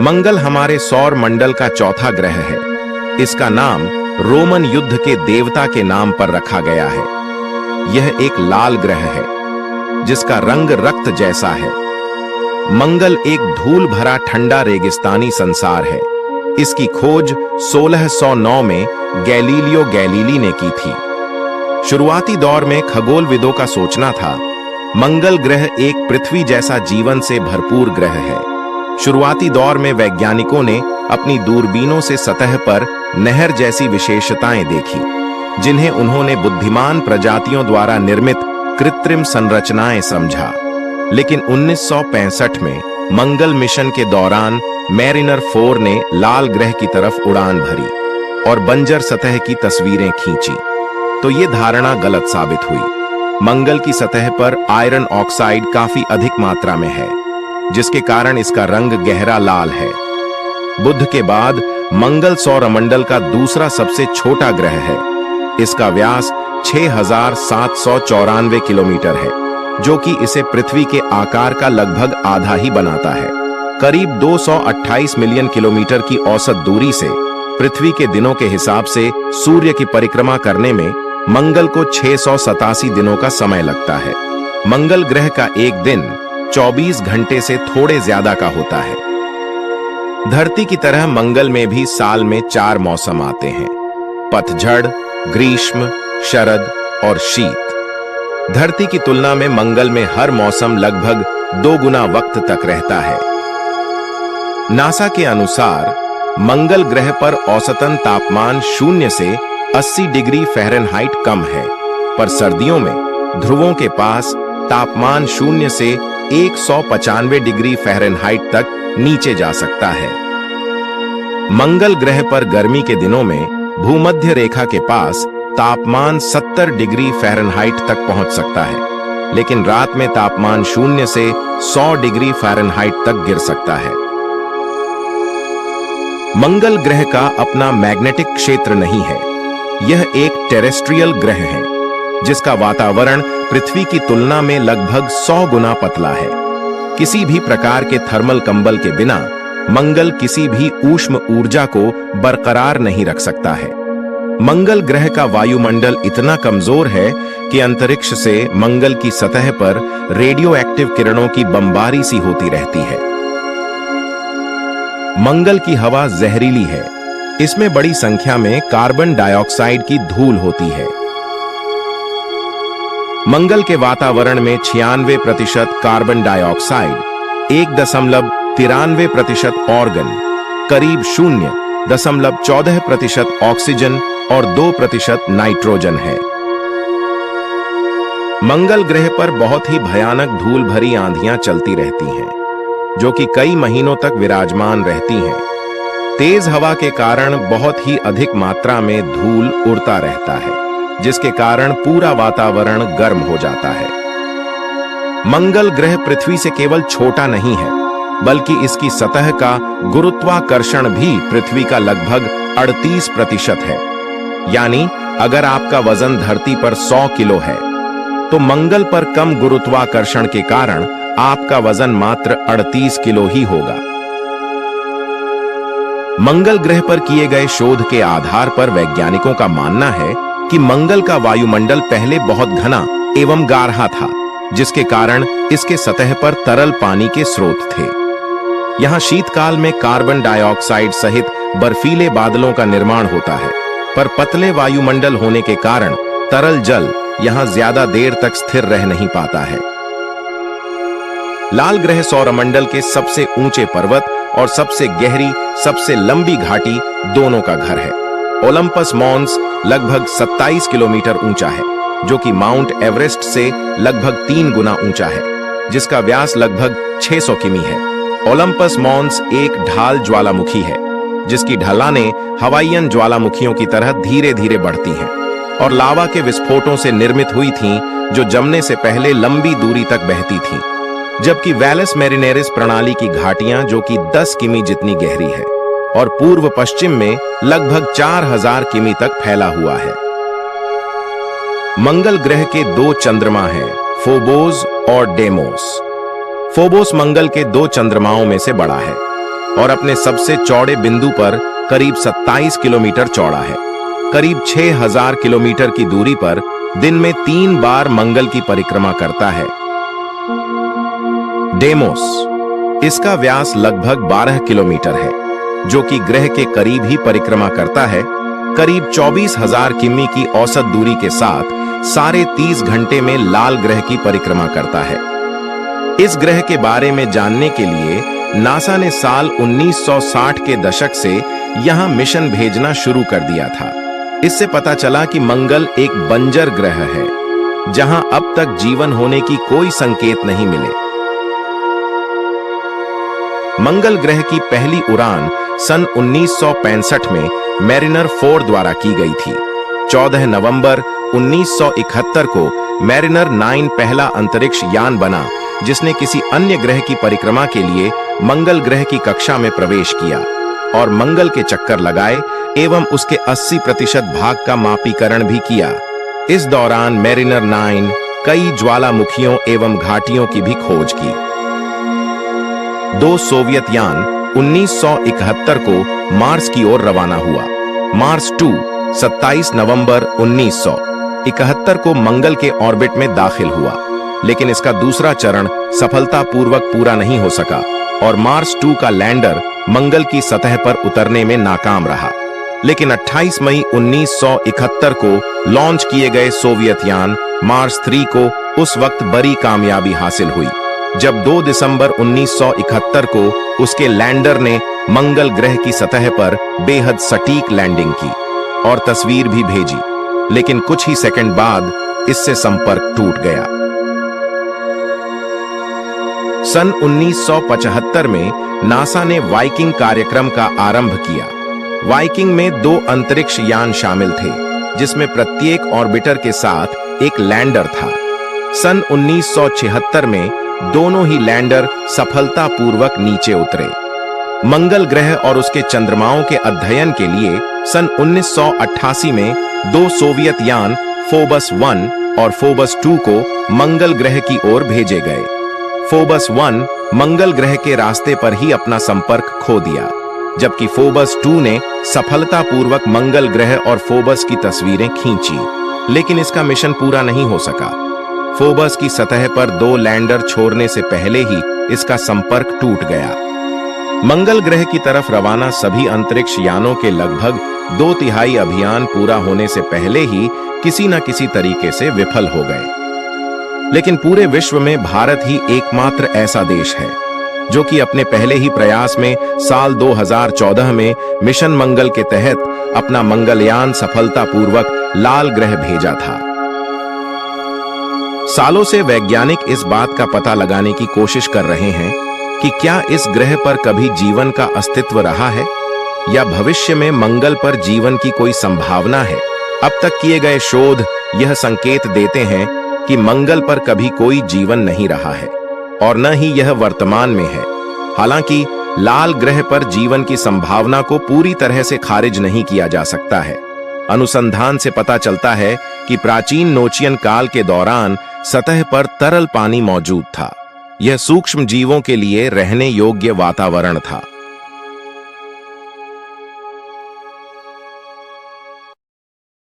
मंगल हमारे सौर मंडल का चौथा ग्रह है। इसका नाम रोमन युद्ध के देवता के नाम पर रखा गया है। यह एक लाल ग्रह है जिसका रंग रक्त जैसा है। मंगल एक धूल भरा ठंडा रेगिस्तानी संसार है। इसकी खोज 1609 में गैलीलियो गैलीली ने की थी। शुरुआती दौर में खगोलविदों का सोचना था मंगल ग्रह एक पृथ्वी जैसा जीवन से भरपूर ग्रह है। शुरुआती दौर में वैज्ञानिकों ने अपनी दूरबीनों से सतह पर नहर जैसी विशेषताएं देखी, जिन्हें उन्होंने बुद्धिमान प्रजातियों द्वारा निर्मित कृत्रिम संरचनाएं समझा। लेकिन 1965 में मंगल मिशन के दौरान मैरिनर 4 ने लाल ग्रह की तरफ उड़ान भरी और बंजर सतह की तस्वीरें खींची, तो ये धारणा गलत साबित हुई। मंगल की सतह पर आयरन ऑक्साइड काफी अधिक मात्रा में है, जिसके कारण इसका रंग गहरा लाल है। बुध के बाद मंगल सौरमंडल का दूसरा सबसे छोटा ग्रह है। इसका व्यास 6794 किलोमीटर है, जो कि इसे पृथ्वी के आकार का लगभग आधा ही बनाता है। करीब 228 मिलियन किलोमीटर की औसत दूरी से पृथ्वी के दिनों के हिसाब से सूर्य की परिक्रमा करने में मंगल को 687 दिनों का समय लगता है। मंगल ग्रह का एक दिन 24 घंटे से थोड़े ज्यादा का होता है। धरती की तरह मंगल में भी साल में 4 मौसम आते हैं: पतझड़, ग्रीष्म, शरद और शीत। धरती की तुलना में मंगल में हर मौसम लगभग 2 गुना वक्त तक रहता है। नासा के अनुसार मंगल ग्रह पर औसतन तापमान 0 से 80 डिग्री फ़ारेनहाइट कम है, पर सर्दियों में ध्रुवों के पास तापमान 0 से 195 डिग्री फ़ारेनहाइट तक नीचे जा सकता है। मंगल ग्रह पर गर्मी के दिनों में भूमध्य रेखा के पास तापमान 70 डिग्री फ़ारेनहाइट तक पहुंच सकता है, लेकिन रात में तापमान 0 से 100 डिग्री फ़ारेनहाइट तक गिर सकता है। मंगल ग्रह का अपना मैग्नेटिक क्षेत्र नहीं है। यह एक टेरेस्ट्रियल ग्रह है, जिसका वातावरण पृथ्वी की तुलना में लगभग 100 गुना पतला है। किसी भी प्रकार के थर्मल कंबल के बिना मंगल किसी भी ऊष्म ऊर्जा को बरकरार नहीं रख सकता है। मंगल ग्रह का वायुमंडल इतना कमजोर है कि अंतरिक्ष से मंगल की सतह पर रेडियो एक्टिव किरणों की बमबारी सी होती रहती है। मंगल की हवा जहरीली है। इसमें बड़ी संख्या में कार्बन डाइऑक्साइड की धूल होती है। मंगल के वातावरण में 96% कार्बन डाइऑक्साइड, 1.93% ऑर्गन, करीब 0.14% ऑक्सीजन और 2% नाइट्रोजन है। मंगल ग्रह पर बहुत ही भयानक धूल भरी आंधियां चलती रहती हैं, जो कि कई महीनों तक विराजमान रहती हैं। तेज हवा के कारण बहुत ही अधिक मात्रा में धूल उड़ता रहता है, जिसके कारण पूरा वातावरण गर्म हो जाता है। मंगल ग्रह पृथ्वी से केवल छोटा नहीं है, बल्कि इसकी सतह का गुरुत्वाकर्षण भी पृथ्वी का लगभग 38% है। यानी अगर आपका वजन धरती पर 100 किलो है, तो मंगल पर कम गुरुत्वाकर्षण के कारण आपका वजन मात्र 38 किलो ही होगा। मंगल ग्रह पर किए गए शोध के आधार पर वैज्ञानिकों का मानना है कि मंगल का वायुमंडल पहले बहुत घना एवं गाढ़ा था, जिसके कारण इसके सतह पर तरल पानी के स्रोत थे। यहाँ शीतकाल में कार्बन डाइऑक्साइड सहित बर्फीले बादलों का निर्माण होता है, पर पतले वायुमंडल होने के कारण तरल जल यहाँ ज्यादा देर तक स्थिर रह नहीं पाता है। लाल ग्रह सौरमंडल के सबसे ऊंचे पर्वत और सबसे गहरी, सबसे लंबी घाटी दोनों का घर है। ओलंपस मॉन्स लगभग 27 किलोमीटर ऊंचा है, जो कि माउंट एवरेस्ट से लगभग 3 गुना ऊंचा है, जिसका व्यास लगभग 600 किमी है। ओलंपस मॉन्स एक ढाल ज्वालामुखी है, जिसकी ढलानें हवाईयन ज्वालामुखियों की तरह धीरे धीरे बढ़ती हैं और लावा के विस्फोटों से निर्मित हुई थीं, जो जमने से पहले लंबी दूरी तक बहती थीं। जबकि वैलस मैरिनेरिस प्रणाली की घाटियां, जो कि 10 किमी जितनी गहरी है और पूर्व पश्चिम में लगभग 4000 किमी तक फैला हुआ है। मंगल ग्रह के 2 चंद्रमा हैं, फोबोस और डेमोस। फोबोस मंगल के 2 चंद्रमाओं में से बड़ा है। और अपने सबसे चौड़े बिंदु पर करीब 27 किलोमीटर चौड़ा है। करीब 6000 किलोमीटर की दूरी पर दिन में 3 बार मंगल की परिक्रमा करता है। डेमोस, इसका व्यास लगभग 12 किलोमीटर है, जो कि ग्रह के करीब ही परिक्रमा करता है। करीब 24,000 किमी की औसत दूरी के साथ 30.5 घंटे में लाल ग्रह की परिक्रमा करता है। इस ग्रह के बारे में जानने के लिए नासा ने साल 1960 के दशक से यहां मिशन भेजना शुरू कर दिया था। इससे पता चला कि मंगल एक बंजर ग्रह है, जहां अब तक जीवन होने की कोई संकेत नहीं मिले। मंगल ग्रह की पहली उड़ान सन 1965 में मैरिनर 4 द्वारा की गई थी। 14 नवंबर 1971 को मैरिनर 9 पहला अंतरिक्ष यान बना, जिसने किसी अन्य ग्रह की परिक्रमा के लिए मंगल ग्रह की कक्षा में प्रवेश किया और मंगल के चक्कर लगाए एवं उसके 80% भाग का मापीकरण भी किया। इस दौरान मैरिनर 9 कई ज्वालामुखियों एवं घाटियों की भी खोज की। 2 सोवियत यान 1971 को मार्स की ओर रवाना हुआ। मार्स 2 27 नवंबर 1971 को मंगल के ऑर्बिट में दाखिल हुआ, लेकिन इसका दूसरा चरण सफलतापूर्वक पूरा नहीं हो सका और मार्स 2 का लैंडर मंगल की सतह पर उतरने में नाकाम रहा। लेकिन 28 मई 1971 को लॉन्च किए गए सोवियत यान मार्स 3 को उस वक्त बड़ी कामयाबी हासिल हुई, जब 2 दिसंबर 1971 को उसके लैंडर ने मंगल ग्रह की सतह पर बेहद सटीक लैंडिंग की और तस्वीर भी भेजी। लेकिन कुछ ही सेकंड बाद इससे संपर्क टूट गया। सन 1975 में नासा ने वाइकिंग कार्यक्रम का आरंभ किया। वाइकिंग में 2 अंतरिक्ष यान शामिल थे, जिसमें प्रत्येक ऑर्बिटर के साथ एक लैंडर था। सन 1976 में दोनों ही लैंडर सफलतापूर्वक नीचे उतरे। मंगल ग्रह और उसके चंद्रमाओं के अध्ययन के लिए सन 1988 में 2 सोवियत यान फोबस 1 और फोबस 2 को मंगल ग्रह की ओर भेजे गए। फोबस 1 मंगल ग्रह के रास्ते पर ही अपना संपर्क खो दिया, जबकि फोबस 2 ने सफलतापूर्वक मंगल ग्रह और फोबस की तस्वीरें खींची, लेकिन इसका मिशन पूरा नहीं हो सका। फोबस की सतह पर 2 लैंडर छोड़ने से पहले ही इसका संपर्क टूट गया। मंगल ग्रह की तरफ रवाना सभी अंतरिक्ष यानों के लगभग 2/3 अभियान पूरा होने से पहले ही किसी न किसी तरीके से विफल हो गए। लेकिन पूरे विश्व में भारत ही एकमात्र ऐसा देश है जो कि अपने पहले ही प्रयास में साल 2014 में मिशन मंगल के तहत अपना मंगलयान सफलतापूर्वक लाल ग्रह भेजा था। सालों से वैज्ञानिक इस बात का पता लगाने की कोशिश कर रहे हैं कि क्या इस ग्रह पर कभी जीवन का अस्तित्व रहा है या भविष्य में मंगल पर जीवन की कोई संभावना है। अब तक किए गए शोध यह संकेत देते हैं कि मंगल पर कभी कोई जीवन नहीं रहा है और न ही यह वर्तमान में है। हालांकि लाल ग्रह पर जीवन की संभावना को पूरी तरह से खारिज नहीं किया जा सकता है। अनुसंधान से पता चलता है कि प्राचीन नोचियन काल के दौरान सतह पर तरल पानी मौजूद था। यह सूक्ष्म जीवों के लिए रहने योग्य वातावरण था।